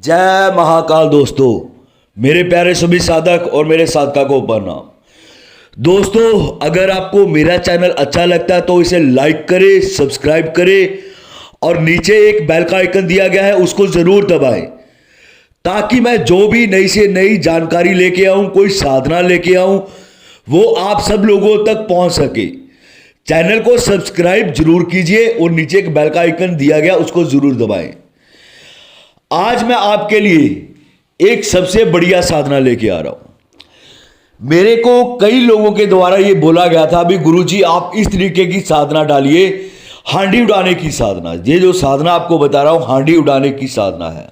जय महाकाल दोस्तों, मेरे प्यारे सभी साधक और मेरे साधका को प्रणाम। दोस्तों, अगर आपको मेरा चैनल अच्छा लगता है तो इसे लाइक करें, सब्सक्राइब करें और नीचे एक बेल का आइकन दिया गया है उसको जरूर दबाएं, ताकि मैं जो भी नई से नई जानकारी लेके आऊं, कोई साधना लेके आऊं, वो आप सब लोगों तक पहुंच सके। चैनल को सब्सक्राइब जरूर कीजिए और नीचे एक बेल का आइकन दिया गया उसको जरूर दबाएं। आज मैं आपके लिए एक सबसे बढ़िया साधना लेके आ रहा हूं। मेरे को कई लोगों के द्वारा ये बोला गया था, अभी गुरुजी आप इस तरीके की साधना डालिए, हांडी उड़ाने की साधना। ये जो साधना आपको बता रहा हूं हांडी उड़ाने की साधना है।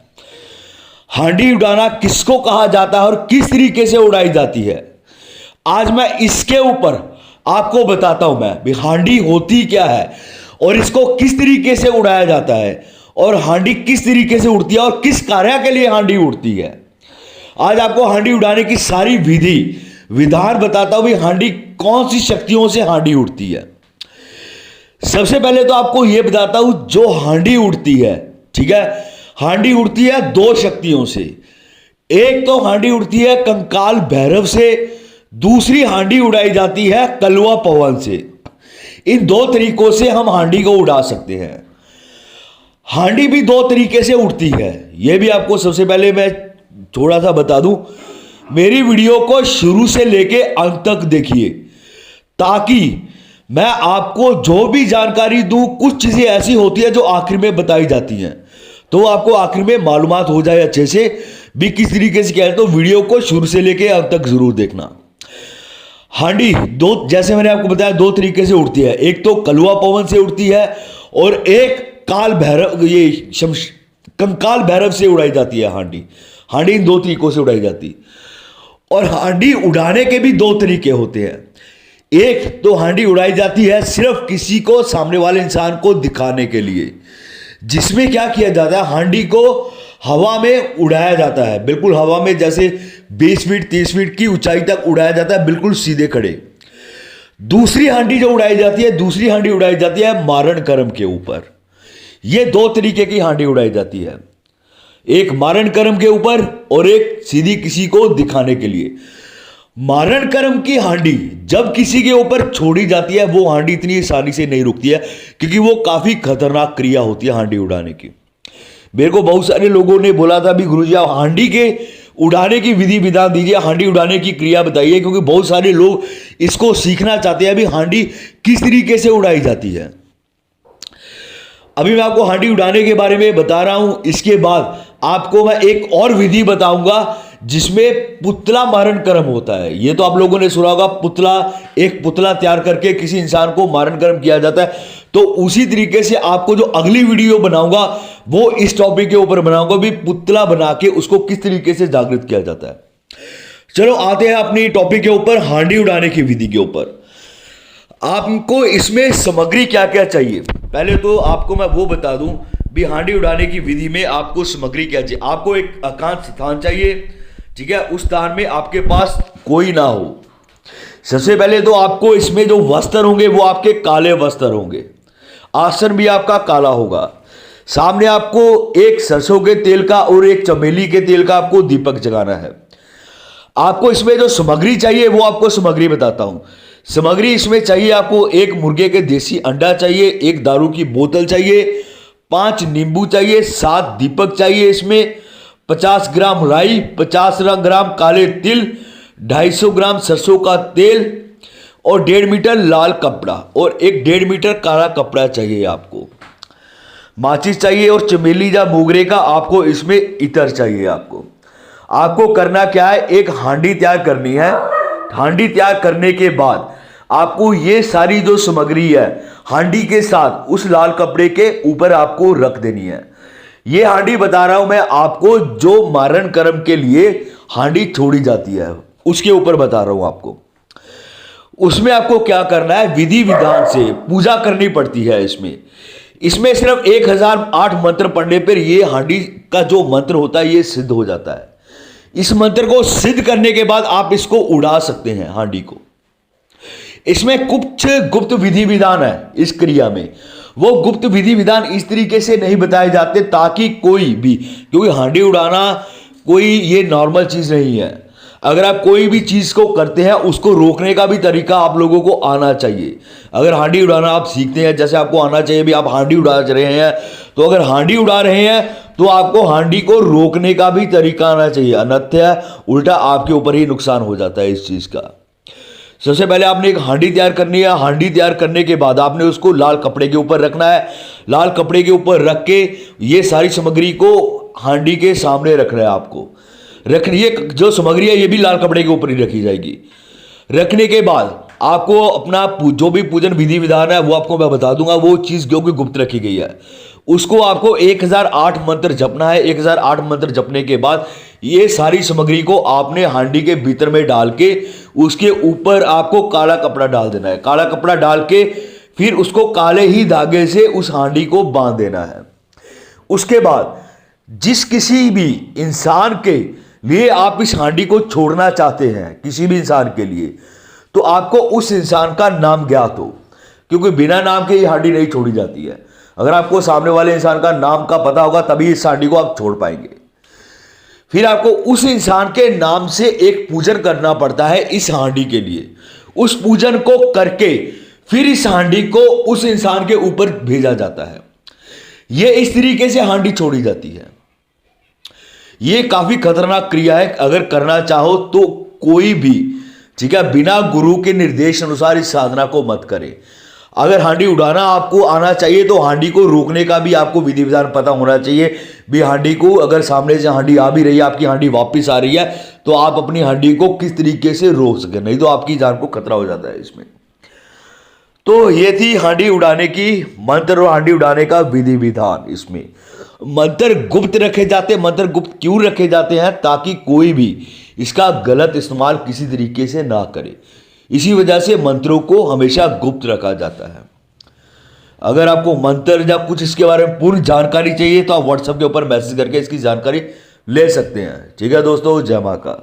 हांडी उड़ाना किसको कहा जाता है और किस तरीके से उड़ाई जाती है, आज मैं इसके ऊपर आपको बताता हूं। मैं भी हांडी होती क्या है और इसको किस तरीके से उड़ाया जाता है और हांडी किस तरीके से उड़ती है और किस कार्य के लिए हांडी उड़ती है। आज आपको हांडी उड़ाने की सारी विधि विधान बताता हूं भी हांडी कौन सी शक्तियों से हांडी उड़ती है। सबसे पहले तो आपको यह बताता हूं, जो हांडी उड़ती है, ठीक है, हांडी उड़ती है दो शक्तियों से। एक तो हांडी उड़ती है कंकाल भैरव से, दूसरी हांडी उड़ाई जाती है कलवा पवन से। इन दो तरीकों से हम हांडी को उड़ा सकते हैं। हांडी भी दो तरीके से उड़ती है, यह भी आपको सबसे पहले मैं थोड़ा सा बता दूं। मेरी वीडियो को शुरू से लेके अंत तक देखिए, ताकि मैं आपको जो भी जानकारी दूं, कुछ चीजें ऐसी होती है जो आखिर में बताई जाती हैं, तो आपको आखिर में मालूमात हो जाए अच्छे से भी किस तरीके से क्या है। तो वीडियो को शुरू से लेके अंत तक जरूर देखना। हांडी दो, जैसे मैंने आपको बताया, दो तरीके से उड़ती है। एक तो कलवा पवन से उड़ती है और एक काल भैरव, ये कंकाल भैरव से उड़ाई जाती है हांडी। हांडी इन दो तरीकों से उड़ाई जाती। और हांडी उड़ाने के भी दो तरीके होते हैं। एक तो हांडी उड़ाई जाती है सिर्फ किसी को, सामने वाले इंसान को दिखाने के लिए, जिसमें क्या किया जाता है, हांडी को हवा में उड़ाया जाता है, बिल्कुल हवा में, जैसे 20 फीट 30 फीट की ऊंचाई तक उड़ाया जाता है, बिल्कुल सीधे खड़े। दूसरी हांडी जो उड़ाई जाती है, दूसरी हांडी उड़ाई जाती है मारण कर्म के ऊपर। ये दो तरीके की हांडी उड़ाई जाती है, एक मारण कर्म के ऊपर और एक सीधी किसी को दिखाने के लिए। मारण कर्म की हांडी जब किसी के ऊपर छोड़ी जाती है, वो हांडी इतनी आसानी से नहीं रुकती है, क्योंकि वो काफी खतरनाक क्रिया होती है हांडी उड़ाने की। मेरे को बहुत सारे लोगों ने बोला था भी गुरुजी आप हांडी के उड़ाने की विधि विधान दीजिए, हांडी उड़ाने की क्रिया बताइए, क्योंकि बहुत सारे लोग इसको सीखना चाहते हैं भी हांडी किस तरीके से उड़ाई जाती है। अभी मैं आपको हांडी उड़ाने के बारे में बता रहा हूं, इसके बाद आपको मैं एक और विधि बताऊंगा जिसमें पुतला मारण कर्म होता है। ये तो आप लोगों ने सुना होगा, पुतला, एक पुतला तैयार करके किसी इंसान को मारण कर्म किया जाता है। तो उसी तरीके से आपको जो अगली वीडियो बनाऊंगा वो इस टॉपिक के ऊपर बनाऊंगा भी पुतला बना के उसको किस तरीके से जागृत किया जाता है। चलो आते हैं अपनी टॉपिक के ऊपर, हांडी उड़ाने की विधि के ऊपर। आपको इसमें सामग्री क्या क्या चाहिए, पहले तो आपको मैं वो बता दूं भी हांडी उड़ाने की विधि में आपको सामग्री क्या चाहिए। आपको एक एकांत स्थान चाहिए, ठीक है, उस स्थान में आपके पास कोई ना हो। सबसे पहले तो आपको इसमें जो वस्त्र होंगे वो आपके काले वस्त्र होंगे, आसन भी आपका काला होगा। सामने आपको एक सरसों के तेल का और एक चमेली के तेल का आपको दीपक जगाना है। आपको इसमें जो सामग्री चाहिए वो आपको सामग्री बताता हूं। सामग्री इसमें चाहिए आपको एक मुर्गे के देसी अंडा चाहिए, एक दारू की बोतल चाहिए, 5 नींबू चाहिए, 7 दीपक चाहिए, इसमें 50 ग्राम राई, 50 ग्राम काले तिल, 250 ग्राम सरसों का तेल और 1.5 मीटर लाल कपड़ा और एक 1.5 मीटर काला कपड़ा चाहिए। आपको माचिस चाहिए और चमेली या मोगरे का आपको इसमें इत्र चाहिए। आपको करना क्या है, एक हांडी तैयार करनी है। हांडी तैयार करने के बाद आपको ये सारी जो सामग्री है हांडी के साथ उस लाल कपड़े के ऊपर आपको रख देनी है। ये हांडी बता रहा हूं मैं आपको, जो मारण कर्म के लिए हांडी छोड़ी जाती है उसके ऊपर बता रहा हूं आपको। उसमें आपको क्या करना है, विधि विधान से पूजा करनी पड़ती है। इसमें सिर्फ 1008 मंत्र पढ़ने पर ये हांडी का जो मंत्र होता है ये सिद्ध हो जाता है। इस मंत्र को सिद्ध करने के बाद आप इसको उड़ा सकते हैं हांडी को। इसमें कुछ गुप्त विधि विधान है इस क्रिया में, वो गुप्त विधि विधान इस तरीके से नहीं बताए जाते ताकि कोई भी, क्योंकि हांडी उड़ाना कोई ये नॉर्मल चीज नहीं है। अगर आप कोई भी चीज को करते हैं उसको रोकने का भी तरीका आप लोगों को आना चाहिए। अगर हांडी उड़ाना आप सीखते हैं, जैसे आपको आना चाहिए भी आप हांडी उड़ा रहे हैं, तो अगर हांडी उड़ा रहे हैं तो आपको हांडी को रोकने का भी तरीका आना चाहिए, अन्यथा उल्टा आपके ऊपर ही नुकसान हो जाता है इस चीज का। सबसे पहले आपने एक हांडी तैयार करनी है। हांडी तैयार करने के बाद आपने उसको लाल कपड़े के ऊपर रखना है। लाल कपड़े के ऊपर रख के ये सारी सामग्री को हांडी के सामने रखना है आपको। रखनी है जो सामग्री है ये भी लाल कपड़े के ऊपर ही रखी जाएगी। रखने के बाद आपको अपना जो भी पूजन विधि विधान है वो आपको मैं बता दूंगा, वो चीज़ जो कि गुप्त रखी गई है उसको आपको 1008 मंत्र जपना है। 1008 मंत्र जपने के बाद ये सारी सामग्री को आपने हांडी के भीतर में डाल के उसके ऊपर आपको काला कपड़ा डाल देना है। काला कपड़ा डाल के फिर उसको काले ही धागे से उस हांडी को बांध देना है। उसके बाद जिस किसी भी इंसान के लिए आप इस हांडी को छोड़ना चाहते हैं, किसी भी इंसान के लिए, तो आपको उस इंसान का नाम ज्ञात हो, क्योंकि बिना नाम के ये हांडी नहीं छोड़ी जाती है। अगर आपको सामने वाले इंसान का नाम का पता होगा तभी इस हांडी को आप छोड़ पाएंगे। फिर आपको उस इंसान के नाम से एक पूजन करना पड़ता है इस हांडी के लिए। उस पूजन को करके फिर इस हांडी को उस इंसान के ऊपर भेजा जाता है। यह इस तरीके से हांडी छोड़ी जाती है। यह काफी खतरनाक क्रिया है। अगर करना चाहो तो कोई भी, ठीक है, बिना गुरु के निर्देश अनुसार इस साधना को मत करे। अगर हांडी उड़ाना आपको आना चाहिए तो हांडी को रोकने का भी आपको विधि विधान पता होना चाहिए। भी हांडी को अगर सामने से हांडी आ भी रही है, आपकी हांडी वापस आ रही है, तो आप अपनी हांडी को किस तरीके से रोक सके, नहीं तो आपकी जान को खतरा हो जाता है इसमें। तो ये थी हांडी उड़ाने की मंत्र और हांडी उड़ाने का विधि विधान। इसमें मंत्र गुप्त रखे जाते हैं। मंत्र गुप्त क्यों रखे जाते हैं? ताकि कोई भी इसका गलत इस्तेमाल किसी तरीके से ना करे। इसी वजह से मंत्रों को हमेशा गुप्त रखा जाता है। अगर आपको मंत्र या कुछ इसके बारे में पूर्ण जानकारी चाहिए तो आप व्हाट्सएप के ऊपर मैसेज करके इसकी जानकारी ले सकते हैं। ठीक है दोस्तों, जय मां का।